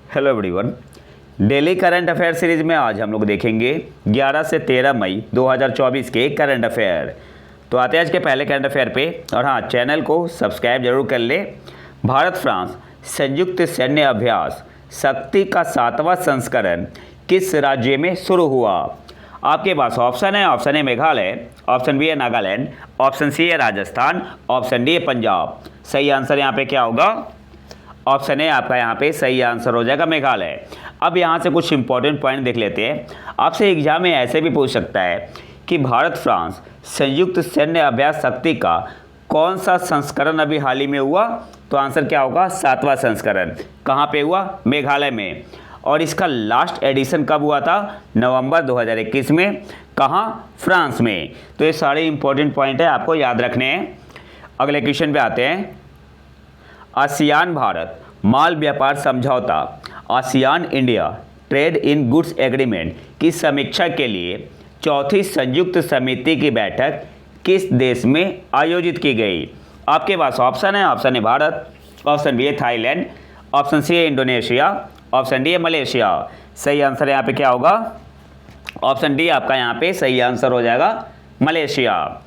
Hello everyone. Daily current affair series में आज हम लोग देखेंगे 11 से 13 मई 2024 के करंट अफेयर। तो आते हैं आज के पहले करंट अफेयर पे। और हाँ, चैनल को सब्सक्राइब जरूर कर ले। भारत फ्रांस संयुक्त सैन्य अभ्यास शक्ति का 7वां संस्करण किस राज्य में शुरू हुआ? आपके पास ऑप्शन है। Option A Meghalaya, option B है नागालैंड, ऑप्शन सी है राजस्थान, ऑप्शन डी है पंजाब। सही आंसर यहाँ पे क्या होगा? ऑप्शन ए आपका यहाँ पे सही आंसर हो जाएगा मेघालय। अब यहाँ से कुछ इंपॉर्टेंट पॉइंट देख लेते हैं। आपसे एग्जाम में ऐसे भी पूछ सकता है कि भारत फ्रांस संयुक्त सैन्य अभ्यास शक्ति का कौन सा संस्करण अभी हाल ही में हुआ? तो आंसर क्या होगा? 7वां संस्करण। कहाँ पे हुआ? मेघालय में। और इसका लास्ट एडिशन कब हुआ था? नवंबर 2021 में। कहाँ? फ्रांस में। तो ये सारे इंपॉर्टेंट पॉइंट है, आपको याद रखने हैं। अगले क्वेश्चन पे आते हैं। आसियान भारत माल व्यापार समझौता ASEAN India trade in goods agreement की समीक्षा के लिए चौथी संयुक्त समिति की बैठक किस देश में आयोजित की गई? आपके पास ऑप्शन है। Option A Bharat, option B है थाईलैंड, ऑप्शन सी है इंडोनेशिया, ऑप्शन डी है मलेशिया। सही आंसर यहाँ पे क्या होगा? ऑप्शन डी आपका यहाँ पे सही आंसर हो जाएगा, Malaysia.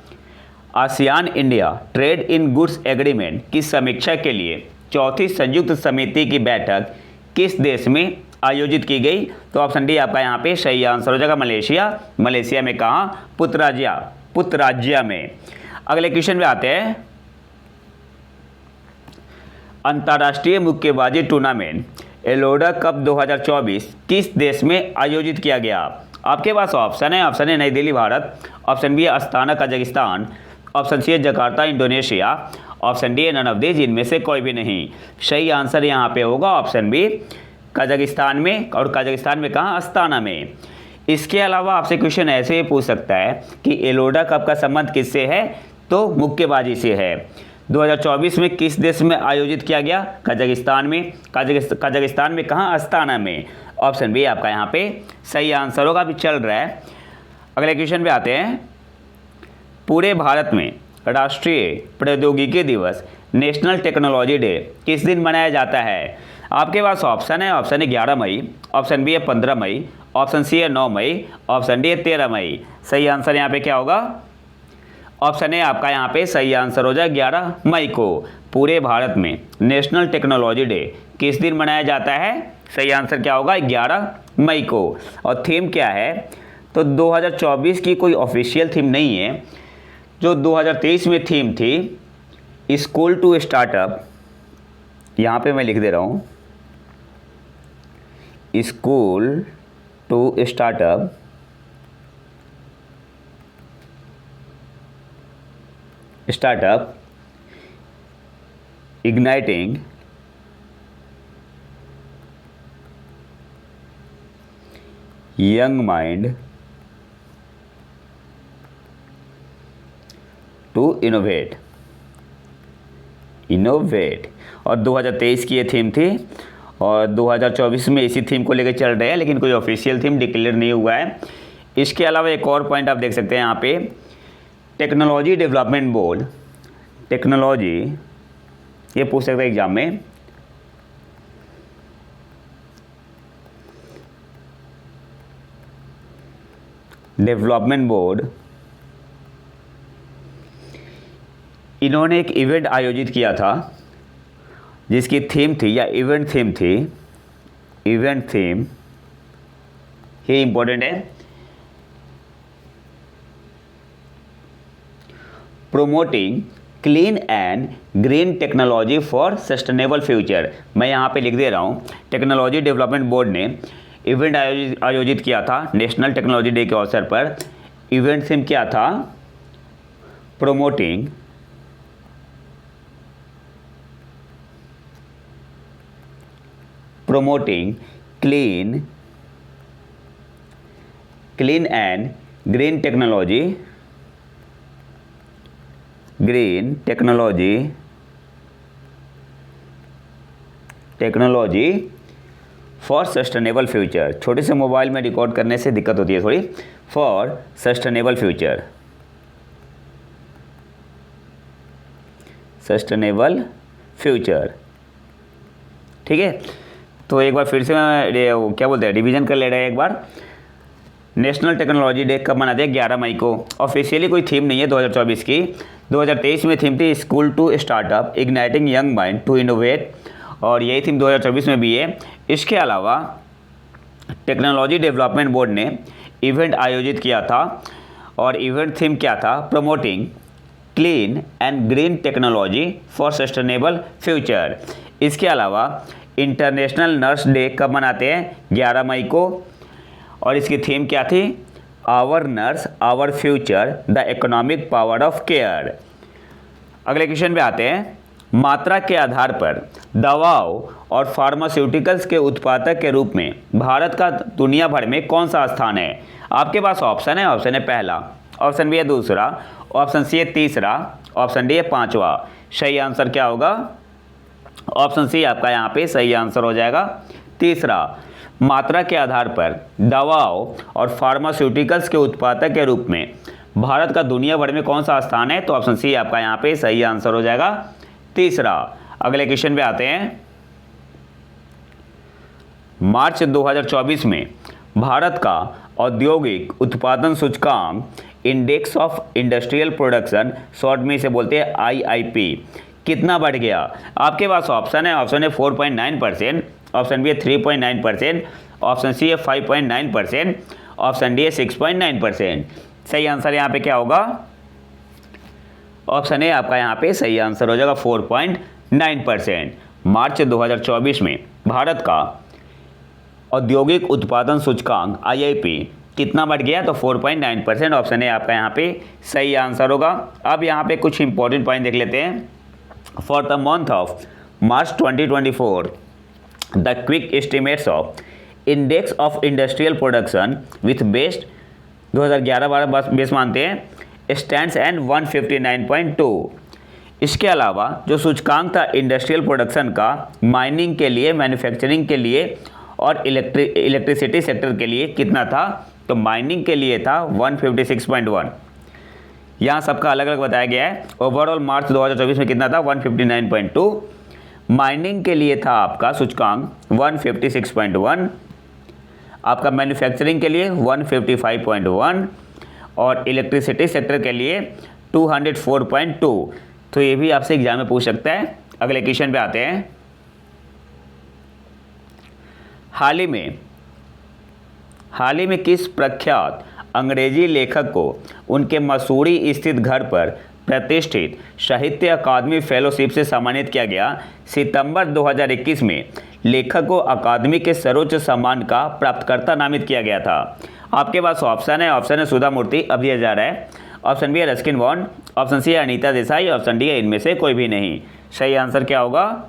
ASEAN India trade in goods agreement की समीक्षा के लिए चौथी संयुक्त समिति की बैठक किस देश में आयोजित की गई? तो ऑप्शन डी आपका यहाँ पे सही आंसर हो जाएगा, मलेशिया। मलेशिया में कहाँ? पुतराजिया में। अगले क्वेश्चन पे आते हैं। अंतर्राष्ट्रीय मुक्केबाजी टूर्नामेंट एलोरा कप 2024 किस देश में आयोजित किया गया? आपके पास ऑप्शन है। ऑप्शन ए नई दिल्ली भारत, ऑप्शन बी है अस्ताना कजाकिस्तान, ऑप्शन सी है जकार्ता इंडोनेशिया, ऑप्शन डी है नन ऑफ दीज, इनमें से कोई भी नहीं। सही आंसर यहाँ पे होगा ऑप्शन बी, कजाकिस्तान में। और कजाकिस्तान में कहाँ? अस्ताना में। इसके अलावा आपसे क्वेश्चन ऐसे ही पूछ सकता है कि एलोरा कप का संबंध किससे है? तो मुक्केबाजी से है। 2024 में किस देश में आयोजित किया गया? कजाकिस्तान में। कजाकिस्तान में कहाँ? अस्ताना में। ऑप्शन बी आपका यहाँ पे सही आंसर होगा। अभी चल रहा है। अगले क्वेश्चन पे आते हैं। पूरे भारत में राष्ट्रीय प्रौद्योगिकी दिवस नेशनल टेक्नोलॉजी डे किस दिन मनाया जाता है? आपके पास ऑप्शन है। ऑप्शन है 11 मई, ऑप्शन बी है 15 मई, ऑप्शन सी है 9 मई, ऑप्शन डी है 13 मई। सही आंसर यहाँ पे क्या होगा? ऑप्शन ए आपका यहाँ पे सही आंसर हो जाए 11 मई को। पूरे भारत में नेशनल टेक्नोलॉजी डे किस दिन मनाया जाता है? सही आंसर क्या होगा? 11 मई को। और थीम क्या है? तो 2024 की कोई ऑफिशियल थीम नहीं है। जो 2023 में थीम थी स्कूल टू स्टार्टअप, यहाँ पे मैं लिख दे रहा हूँ, school to startup igniting young mind to innovate. और 2023 की ये थीम थी और 2024 में इसी थीम को लेकर चल रहे हैं, लेकिन कोई ऑफिशियल थीम डिक्लेयर नहीं हुआ है। इसके अलावा एक और पॉइंट आप देख सकते हैं यहाँ पे, टेक्नोलॉजी डेवलपमेंट बोर्ड, टेक्नोलॉजी, ये पूछ सकते हैं एग्जाम में, डेवलपमेंट बोर्ड, इन्होंने एक इवेंट आयोजित किया था जिसकी थीम थी या इवेंट थीम, ये इंपॉर्टेंट है, promoting clean and green technology for sustainable future. मैं यहाँ पे लिख दे रहा हूँ, टेक्नोलॉजी डेवलपमेंट बोर्ड ने इवेंट आयोजित किया था नेशनल टेक्नोलॉजी डे के अवसर पर। इवेंट थीम क्या था? Promoting clean and green technology for sustainable future. छोटे से मोबाइल में रिकॉर्ड करने से दिक्कत होती है थोड़ी। फॉर सस्टेनेबल फ्यूचर, ठीक है। तो एक बार फिर से मैं क्या बोलते हैं रिवीजन कर ले रहे हैं एक बार। नेशनल टेक्नोलॉजी डे कब मनाते हैं? 11 मई को। ऑफिशियली कोई थीम नहीं है 2024 की। 2023 में थीम थी school to startup igniting young mind to innovate, और यही थीम 2024 में भी है। इसके अलावा टेक्नोलॉजी डेवलपमेंट बोर्ड ने इवेंट आयोजित किया था और इवेंट थीम क्या था? Promoting clean and green technology for sustainable future. इसके अलावा इंटरनेशनल नर्स डे कब मनाते हैं? 11 मई को, और इसकी थीम क्या थी? Our nurses our future the economic power of care. अगले क्वेश्चन पे आते हैं। मात्रा के आधार पर दवाओं और फार्मास्यूटिकल्स के उत्पादक के रूप में भारत का दुनिया भर में कौन सा स्थान है? आपके पास ऑप्शन है। ऑप्शन है पहला, ऑप्शन बी है दूसरा, ऑप्शन सी है तीसरा, ऑप्शन डी है पांचवा। सही आंसर क्या होगा? ऑप्शन सी आपका यहाँ पे सही आंसर हो जाएगा, तीसरा। मात्रा के आधार पर दवाओं और फार्मास्यूटिकल्स के उत्पादक के रूप में भारत का दुनिया भर में कौन सा स्थान है? तो ऑप्शन सी आपका यहाँ पे सही आंसर हो जाएगा, तीसरा। अगले क्वेश्चन पे आते हैं। मार्च 2024 में भारत का औद्योगिक उत्पादन सूचकांक index of industrial production, short में इसे बोलते हैं IIP, कितना बढ़ गया? आपके पास ऑप्शन है। ऑप्शन है 4.9%, ऑप्शन बी है 3.9%, ऑप्शन सी है 5.9%, ऑप्शन डी है 6.9%। सही आंसर यहाँ पे क्या होगा? ऑप्शन ए आपका यहाँ पे सही आंसर हो जाएगा 4.9%। मार्च 2024 में भारत का औद्योगिक उत्पादन सूचकांक IIP कितना बढ़ गया? तो 4.9%। ऑप्शन ए आपका यहाँ पे सही आंसर होगा। अब यहाँ पे कुछ इंपॉर्टेंट पॉइंट देख लेते हैं। For the month of March 2024 the quick estimates of index of industrial production with best 2011-12 base मानते हैं स्टैंड्स एंड 159.2। इसके अलावा जो सूचकांक था इंडस्ट्रियल प्रोडक्शन का माइनिंग के लिए, मैन्युफैक्चरिंग के लिए और इलेक्ट्रिसिटी सेक्टर के लिए कितना था? तो माइनिंग के लिए था 156.1। यहाँ सबका अलग अलग बताया गया है। ओवरऑल मार्च 2024 में कितना था? 159.2। माइनिंग के लिए था आपका सूचकांक 156.1, आपका मैन्युफैक्चरिंग के लिए 155.1 और इलेक्ट्रिसिटी सेक्टर के लिए 204.2। तो ये भी आपसे एग्जाम में पूछ सकता है। अगले क्वेश्चन पे आते हैं। हाल ही में किस प्रख्यात अंग्रेजी लेखक को उनके मसूरी स्थित घर पर प्रतिष्ठित साहित्य अकादमी फेलोशिप से सम्मानित किया गया? सितंबर 2021 में लेखक को अकादमी के सर्वोच्च सम्मान का प्राप्तकर्ता नामित किया गया था। आपके पास ऑप्शन है। ऑप्शन है सुधा मूर्ति, अब दिया जा रहा है। ऑप्शन बी है रस्किन बॉन्ड, ऑप्शन सी है अनीता देसाई, ऑप्शन डी है इनमें से कोई भी नहीं। सही आंसर क्या होगा?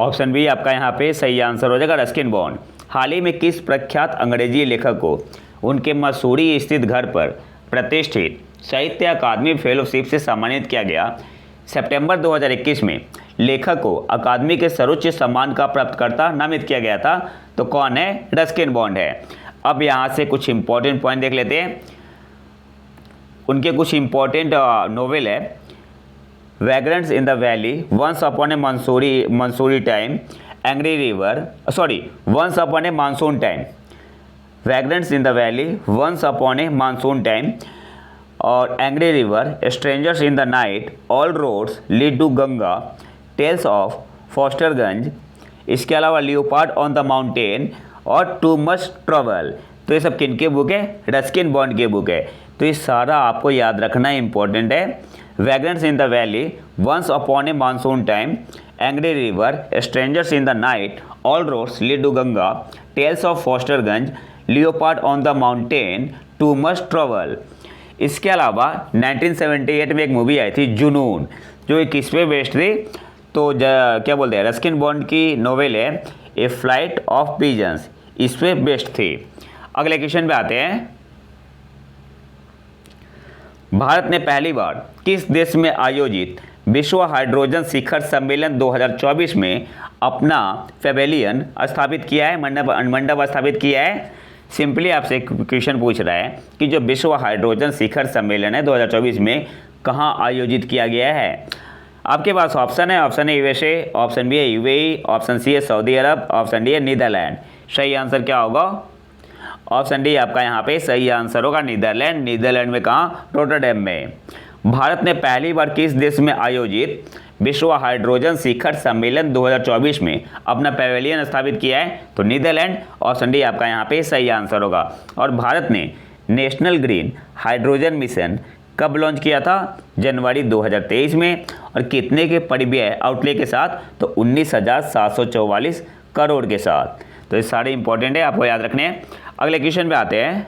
ऑप्शन बी आपका यहाँ पे सही आंसर हो जाएगा, रस्किन बॉन्ड। हाल ही में किस प्रख्यात अंग्रेजी लेखक को उनके मसूरी स्थित घर पर प्रतिष्ठित साहित्य अकादमी फेलोशिप से सम्मानित किया गया? सितंबर 2021 में लेखक को अकादमी के सर्वोच्च सम्मान का प्राप्तकर्ता नामित किया गया था। तो कौन है? रस्किन बॉन्ड है। अब यहाँ से कुछ इंपॉर्टेंट पॉइंट देख लेते हैं। उनके कुछ इंपॉर्टेंट नोवेल है vagrants in the valley, once upon a monsoon time, angry river, once upon a monsoon time, vagrants in the valley, once upon a monsoon time और angry river, strangers in the night, all roads lead to Ganga, tales of Fosterganj, इसके अलावा leopard on the mountain और too much travel. तो ये सब किन के book है? रस्किन बॉन्ड के बुक है। तो ये सारा आपको याद रखना इंपॉर्टेंट है। Vagrants in the valley, once upon a monsoon time, angry river, strangers in the night, all roads lead to Ganga, tales of Fosterganj, leopard on the mountain, too much travel. इसके अलावा 1978 में एक मूवी आई थी जुनून, जो एक किस पे बेस्ड थी? तो क्या बोलते हैं, रस्किन बॉन्ड की नोवेल है ए फ्लाइट ऑफ पिजन्स, इस पे बेस्ड थी। अगले क्वेश्चन पे आते हैं। भारत ने पहली बार किस देश में आयोजित विश्व हाइड्रोजन शिखर सम्मेलन 2024 में अपना पेवेलियन स्थापित किया है, मंडप स्थापित किया है? सिंपली आपसे एक क्वेश्चन पूछ रहा है कि जो विश्व हाइड्रोजन शिखर सम्मेलन है 2024 में कहाँ आयोजित किया गया है? आपके पास ऑप्शन है, option A USA, option B है यूएई, ऑप्शन सी है सऊदी अरब, ऑप्शन डी है नीदरलैंड। सही आंसर क्या होगा? ऑप्शन डी आपका यहाँ पे सही आंसर होगा नीदरलैंड। नीदरलैंड में कहाँ? रोटरडैम में। भारत ने पहली बार किस देश में आयोजित विश्व हाइड्रोजन शिखर सम्मेलन 2024 में अपना पैवेलियन स्थापित किया है? तो नीदरलैंड। ऑप्शन डी आपका यहाँ पे सही आंसर होगा। और भारत ने नेशनल ग्रीन हाइड्रोजन मिशन कब लॉन्च किया था? जनवरी 2023 में। और कितने के परिव्यय आउटले के साथ? तो 19,744 करोड़ के साथ। तो ये सारे इंपॉर्टेंट है, आपको याद रखने हैं। अगले क्वेश्चन पे आते हैं।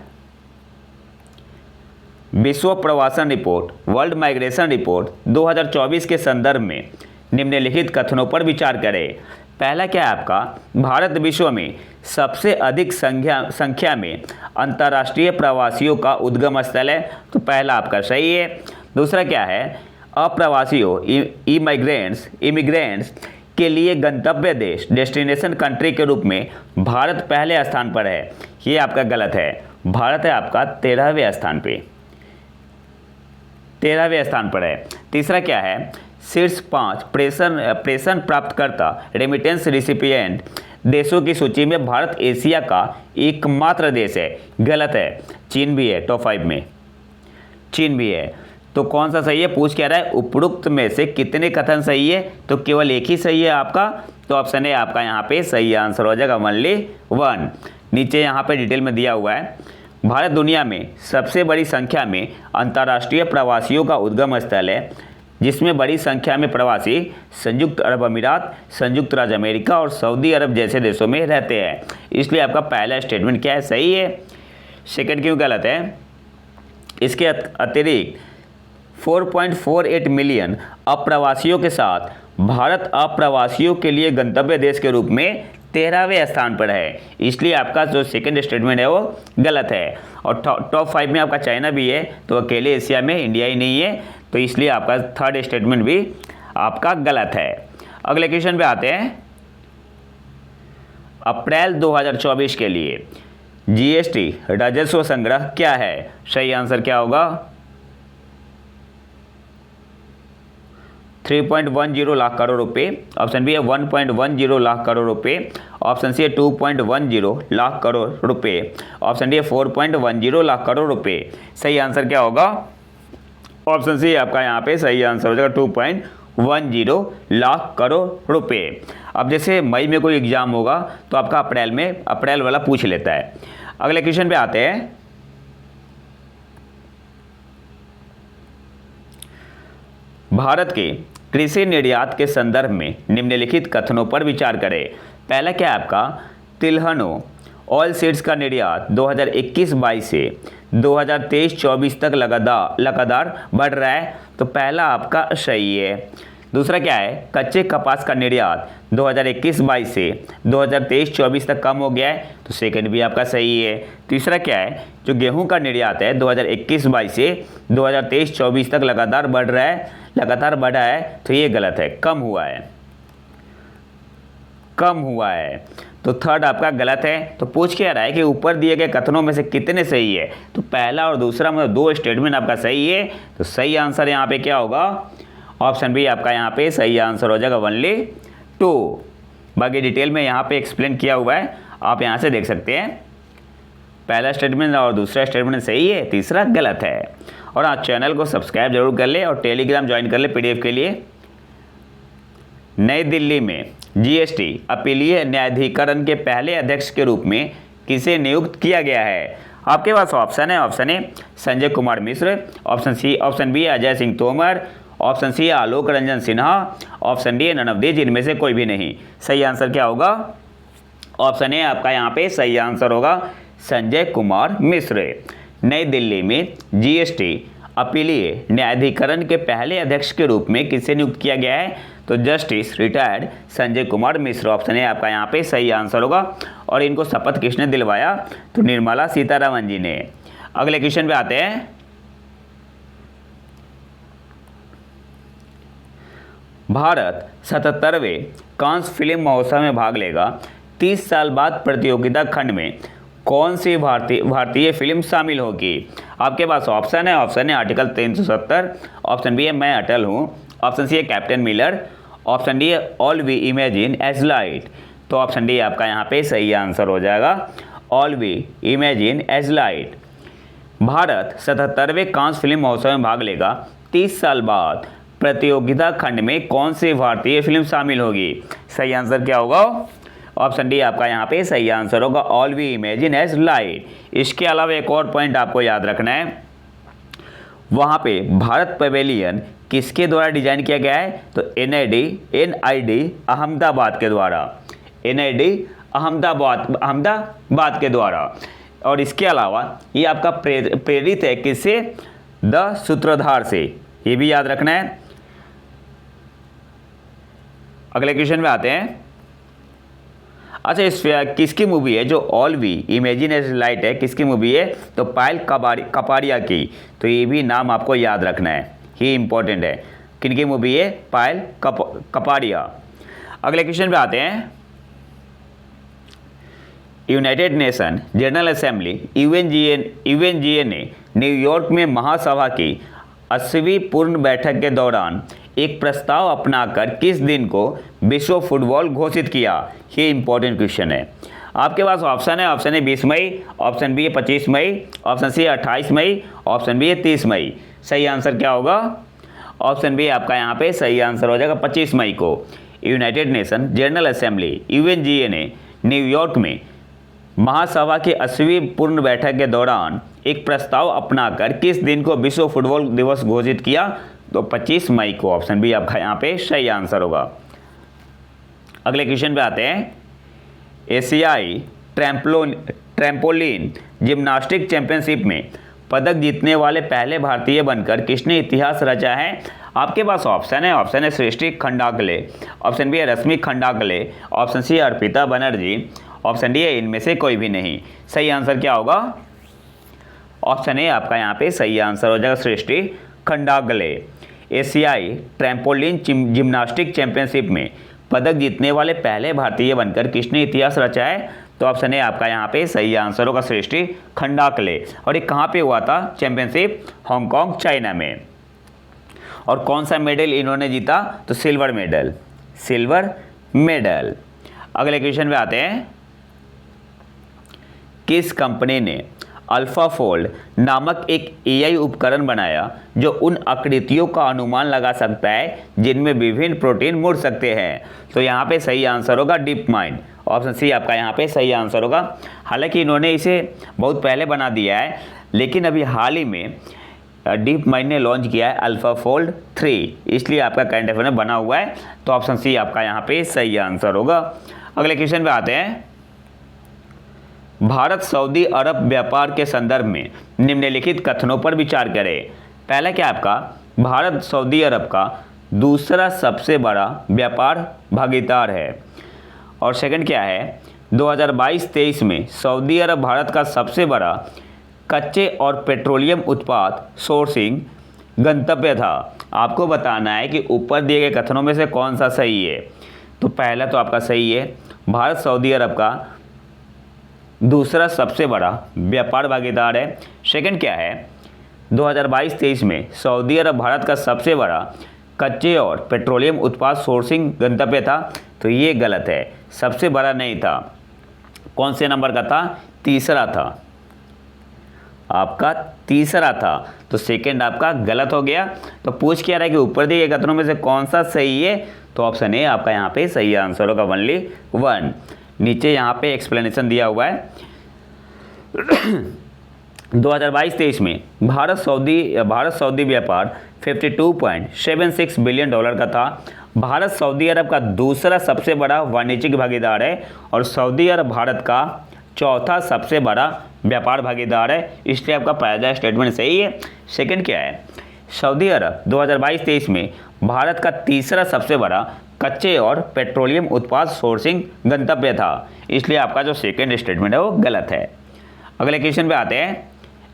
विश्व प्रवासन रिपोर्ट वर्ल्ड माइग्रेशन रिपोर्ट 2024 के संदर्भ में निम्नलिखित कथनों पर विचार करें। पहला क्या है आपका? भारत विश्व में सबसे अधिक संख्या में अंतर्राष्ट्रीय प्रवासियों का उद्गम स्थल है। तो पहला आपका सही है। दूसरा क्या है? अप्रवासियों इमिग्रेंट्स के लिए गंतव्य देश डेस्टिनेशन कंट्री के रूप में भारत पहले स्थान पर है। ये आपका गलत है। भारत है आपका 13वें स्थान पे, 13वें स्थान पर है। तीसरा क्या है? शीर्ष 5 प्रेषण प्राप्तकर्ता रेमिटेंस रिसिपिएंट देशों की सूची में भारत एशिया का एकमात्र देश है। गलत है। चीन भी है टॉप 5 में, चीन भी है। तो कौन सा सही है? पूछ क्या रहा है? उपरोक्त में से कितने कथन सही है? तो केवल एक ही सही है आपका। तो ऑप्शन है आपका यहाँ पे सही आंसर हो जाएगा, ओनली 1। नीचे यहाँ पे डिटेल में दिया हुआ है। भारत दुनिया में सबसे बड़ी संख्या में अंतर्राष्ट्रीय प्रवासियों का उद्गम स्थल है, जिसमें बड़ी संख्या में प्रवासी संयुक्त अरब अमीरात, संयुक्त राज्य अमेरिका और सऊदी अरब जैसे देशों में रहते हैं। इसलिए आपका पहला स्टेटमेंट क्या है? सही है। सेकंड क्यों गलत है? इसके अतिरिक्त 4.48 मिलियन अप्रवासियों के साथ भारत अप्रवासियों के लिए गंतव्य देश के रूप में 13वें स्थान पर है। इसलिए आपका जो सेकंड स्टेटमेंट है वो गलत है। और टॉप 5 में आपका चाइना भी है, तो अकेले एशिया में इंडिया ही नहीं है। तो इसलिए आपका थर्ड स्टेटमेंट भी आपका गलत है। अगले क्वेश्चन पे आते हैं। अप्रैल 2024 के लिए जीएसटी राजस्व संग्रह क्या है? सही आंसर क्या होगा? 3.10 लाख करोड़ रुपए। ऑप्शन बी है 1.10 लाख करोड़ रुपए। ऑप्शन सी है 2.10 लाख करोड़ रुपए। ऑप्शन डी है 4.10 लाख करोड़ रुपए। सही आंसर क्या होगा? ऑप्शन सी आपका यहाँ पे सही आंसर हो जाएगा 2.10 लाख करोड़ रुपए। अब जैसे मई में कोई एग्जाम होगा तो आपका अप्रैल वाला पूछ लेता है। अगले क्वेश्चन पे आते हैं। भारत के कृषि निर्यात के संदर्भ में निम्नलिखित कथनों पर विचार करें। पहला क्या है आपका? तिलहनों ऑयल सीड्स का निर्यात 2021-22 से 2023-24 तक लगातार बढ़ रहा है। तो पहला आपका सही है। दूसरा क्या है? कच्चे कपास का निर्यात 2021-22 से 2023-24 तक कम हो गया है। तो सेकंड भी आपका सही है। तीसरा क्या है? जो गेहूं का निर्यात है 2021-22 से 2023-24 तक लगातार बढ़ा है। तो ये गलत है, कम हुआ है। तो थर्ड आपका गलत है। तो पूछ क्या रहा है कि ऊपर दिए गए कथनों में से कितने सही है? तो पहला और दूसरा मतलब 2 स्टेटमेंट आपका सही है। तो सही आंसर यहाँ पे क्या होगा? ऑप्शन बी आपका यहाँ पे सही आंसर हो जाएगा, ओनली 2। बाकी डिटेल में यहाँ पे एक्सप्लेन किया हुआ है, आप यहाँ से देख सकते हैं। पहला स्टेटमेंट और दूसरा स्टेटमेंट सही है, तीसरा गलत है। और आप चैनल को सब्सक्राइब जरूर कर ले और टेलीग्राम ज्वाइन कर ले पीडीएफ के लिए। नई दिल्ली में जीएसटी अपीलीय न्यायाधिकरण के पहले अध्यक्ष के रूप में किसे नियुक्त किया गया है? आपके पास ऑप्शन है। Option A Sanjay Kumar Mishra, option B Ajay Singh Tomar, option C Alok Ranjan Sinha, option D none of these, इनमें से कोई भी नहीं। सही आंसर क्या होगा? ऑप्शन ए आपका यहाँ पे सही आंसर होगा, संजय कुमार मिश्र। नई दिल्ली में जीएसटी अपीलीय न्यायाधिकरण के पहले अध्यक्ष के रूप में किसे नियुक्त किया गया है? तो justice retired Sanjay Kumar Mishra. Option A आपका यहाँ पे सही आंसर होगा। और इनको शपथ किसने दिलवाया? तो निर्मला सीतारमण जी ने। अगले क्वेश्चन पे आते हैं। भारत 77वें कांस फिल्म महोत्सव में भाग लेगा। 30 साल बाद प्रतियोगिता खंड में कौन सी भारतीय फिल्म शामिल होगी? आपके पास ऑप्शन है। ऑप्शन है आर्टिकल 370, ऑप्शन बी है मैं अटल हूँ, ऑप्शन सी है कैप्टन मिलर, ऑप्शन डी है all we imagine as light. तो ऑप्शन डी आपका यहाँ पे सही आंसर हो जाएगा, all we imagine as light. Bharat 77वें कांस्य फिल्म महोत्सव में भाग लेगा, 30 साल बाद प्रतियोगिता खंड में कौन सी भारतीय फिल्म शामिल होगी? सही आंसर क्या होगा? ऑप्शन डी आपका यहाँ पे सही आंसर होगा, all we imagine as light. इसके अलावा एक और पॉइंट आपको याद रखना है, वहाँ पे भारत पवेलियन किसके द्वारा डिजाइन किया गया है? तो NID अहमदाबाद के द्वारा, NID अहमदाबाद के द्वारा। और इसके अलावा ये आपका प्रेरित है किससे? द सूत्रधार से, ये भी याद रखना है। अगले क्वेश्चन में आते हैं। अच्छा, इस किसकी मूवी है जो all we imagine as light है, किसकी मूवी है? तो पायल कपाड़िया की। तो ये भी नाम आपको याद रखना है, ये इंपॉर्टेंट है। किनकी मूवी है? पायल कपाड़िया। अगले क्वेश्चन पे आते हैं। United nation general assembly UNGA ने न्यूयॉर्क में महासभा की 80वीं पूर्ण बैठक के दौरान एक प्रस्ताव अपनाकर किस दिन को विश्व फुटबॉल घोषित किया? ये इंपॉर्टेंट क्वेश्चन है। आपके पास ऑप्शन है, ऑप्शन ए 20 मई, ऑप्शन बी है 25 मई, ऑप्शन सी 28 मई, ऑप्शन बी है 30 मई। सही आंसर क्या होगा? ऑप्शन बी आपका यहाँ पे सही आंसर हो जाएगा, 25 मई को United nation general assembly UNGA ने न्यूयॉर्क में महासभा की 80वीं पूर्ण बैठक के दौरान एक प्रस्ताव अपनाकर किस दिन को विश्व फुटबॉल दिवस घोषित किया? तो 25 मई को। ऑप्शन बी आपका यहाँ पे सही आंसर होगा। अगले क्वेश्चन पे आते हैं। एशियाई ट्रैम्पोलिन जिम्नास्टिक चैंपियनशिप में पदक जीतने वाले पहले भारतीय बनकर किसने इतिहास रचा है? आपके पास ऑप्शन है, option A Srishti Khandagale, option B है Rashmi Khandagale, option C Arpita Banerjee, option D है इनमें से कोई भी नहीं। सही आंसर क्या होगा? ऑप्शन ए आपका यहाँ पे सही आंसर हो जाएगा, सृष्टि खंडागले। एशियाई ट्रैम्पोलिन जिम्नास्टिक चैंपियनशिप में पदक जीतने वाले पहले भारतीय बनकर किसने इतिहास रचा है? तो ऑप्शन ए आपका यहाँ पे सही आंसर होगा, सृष्टि खंडागले। और ये कहाँ पे हुआ था चैंपियनशिप? हांगकांग, चाइना में। और कौन सा मेडल इन्होंने जीता? तो सिल्वर मेडल। अगले क्वेश्चन पे आते हैं। किस कंपनी ने अल्फाफोल्ड नामक एक AI उपकरण बनाया जो उन आकृतियों का अनुमान लगा सकता है जिनमें विभिन्न प्रोटीन मुड़ सकते हैं? तो यहाँ पे सही आंसर होगा डीप माइंड। ऑप्शन सी आपका यहाँ पे सही आंसर होगा। हालांकि इन्होंने इसे बहुत पहले बना दिया है, लेकिन अभी हाल ही में डीप माइंड ने लॉन्च किया है अल्फाफोल्ड 3, इसलिए आपका करंट अफेयर में बना हुआ है। तो ऑप्शन सी आपका यहाँ पे सही आंसर होगा। अगले क्वेश्चन पे आते हैं। भारत सऊदी अरब व्यापार के संदर्भ में निम्नलिखित कथनों पर विचार करें। पहला क्या आपका? भारत सऊदी अरब का दूसरा सबसे बड़ा व्यापार भागीदार है। और सेकंड क्या है? 2022-23 में सऊदी अरब भारत का सबसे बड़ा कच्चे और पेट्रोलियम उत्पाद सोर्सिंग गंतव्य था। आपको बताना है कि ऊपर दिए गए कथनों में से कौन सा सही है। तो पहला तो आपका सही है, भारत सऊदी अरब का दूसरा सबसे बड़ा व्यापार भागीदार है। सेकंड क्या है? 2022-23 में सऊदी अरब भारत का सबसे बड़ा कच्चे और पेट्रोलियम उत्पाद सोर्सिंग गंतव्य था। तो ये गलत है, सबसे बड़ा नहीं था। कौन से नंबर का था? तीसरा था, आपका तीसरा था। तो सेकंड आपका गलत हो गया। तो पूछ क्या रहा है कि ऊपर दिए कथनों में से कौन सा सही है? तो ऑप्शन ए आपका यहाँ पे सही आंसर होगा, ओनली 1। नीचे यहाँ पे एक्सप्लेनेशन दिया हुआ है। 2022-23 में भारत सऊदी व्यापार $52.76 बिलियन का था। भारत सऊदी अरब का दूसरा सबसे बड़ा वाणिज्यिक भागीदार है और सऊदी अरब भारत का चौथा सबसे बड़ा व्यापार भागीदार है, इसलिए आपका पहला स्टेटमेंट सही है। सेकंड क्या है? सऊदी अरब 2022-23 में भारत का तीसरा सबसे बड़ा कच्चे और पेट्रोलियम उत्पाद सोर्सिंग गंतव्य था, इसलिए आपका जो सेकंड स्टेटमेंट है वो गलत है। अगले क्वेश्चन पे आते हैं।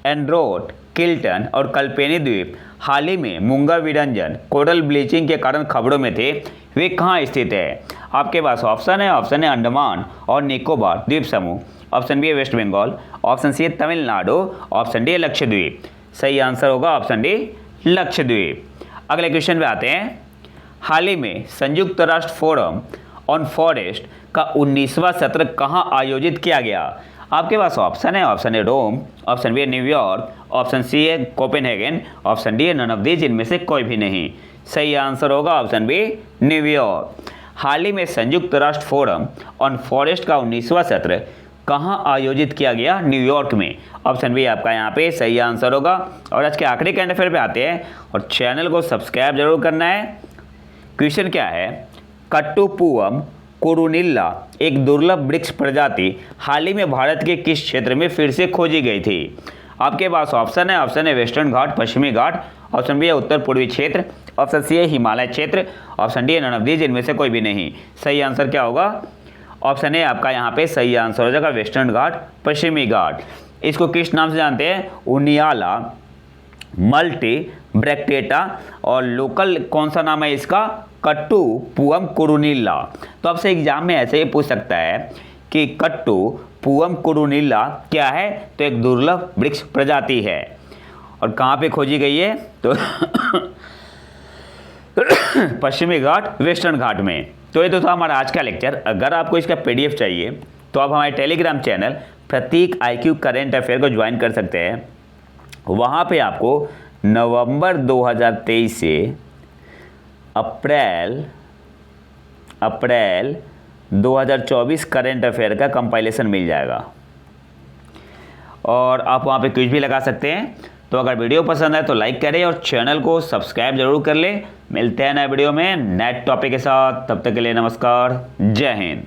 एंड्रोट, किल्टन और कल्पेनी द्वीप हाल ही में मूंगा विरंजन कोरल ब्लीचिंग के कारण खबरों में थे, वे कहाँ स्थित है? आपके पास ऑप्शन है, ऑप्शन ए अंडमान और निकोबार द्वीप समूह, ऑप्शन बी है वेस्ट बंगाल, ऑप्शन सी है तमिलनाडु, ऑप्शन डी है लक्षद्वीप। सही आंसर होगा ऑप्शन डी, लक्षद्वीप। अगले क्वेश्चन पे आते हैं। हाल ही में संयुक्त राष्ट्र फोरम ऑन फॉरेस्ट का 19वां सत्र कहाँ आयोजित किया गया? आपके पास ऑप्शन है, option A Rome, option B है न्यूयॉर्क, ऑप्शन सी है कोपेनहेगन, ऑप्शन डी है नन ऑफ दीज, इनमें से कोई भी नहीं। सही आंसर होगा ऑप्शन बी न्यूयॉर्क। हाल ही में संयुक्त राष्ट्र फोरम ऑन फॉरेस्ट का 19वां सत्र कहाँ आयोजित किया गया? न्यूयॉर्क में। ऑप्शन बी आपका यहाँ पे सही आंसर होगा। और आज के आखिरी करंट अफेयर पे आते हैं और चैनल को सब्सक्राइब जरूर करना है। क्वेश्चन क्या है? कट्टुपुअम कोरुनिल्ला एक दुर्लभ वृक्ष प्रजाति हाल ही में भारत के किस क्षेत्र में फिर से खोजी गई थी? आपके पास ऑप्शन है, ऑप्शन ए वेस्टर्न घाट, पश्चिमी घाट, ऑप्शन बी है उत्तर पूर्वी क्षेत्र, ऑप्शन सी है हिमालय क्षेत्र, ऑप्शन डी है नन ऑफ दीज, इनमें से कोई भी नहीं। सही आंसर क्या होगा? ऑप्शन ए आपका यहाँ पे सही आंसर हो जाएगा वेस्टर्न घाट, पश्चिमी घाट। इसको किस नाम से जानते हैं? उनियाला मल्टी ब्रैक्टेटा। और लोकल कौन सा नाम है इसका? कट्टुपुअम कोरुनिल्ला। तो आपसे एग्जाम में ऐसे ही पूछ सकता है कि कट्टुपुअम कोरुनिल्ला क्या है? तो एक दुर्लभ वृक्ष प्रजाति है। और कहाँ पे खोजी गई है? तो पश्चिमी घाट, वेस्टर्न घाट में। तो ये तो था हमारा आज का लेक्चर। अगर आपको इसका पीडीएफ चाहिए तो आप हमारे टेलीग्राम चैनल प्रतीक IQ करेंट अफेयर को ज्वाइन कर सकते हैं। वहाँ पे आपको नवंबर 2023 से अप्रैल 2024 करेंट अफेयर का कंपाइलेशन मिल जाएगा और आप वहाँ पे क्विज भी लगा सकते हैं। तो अगर वीडियो पसंद है तो लाइक करें और चैनल को सब्सक्राइब जरूर कर लें। मिलते हैं नए वीडियो में नए टॉपिक के साथ। तब तक के लिए नमस्कार, जय हिंद।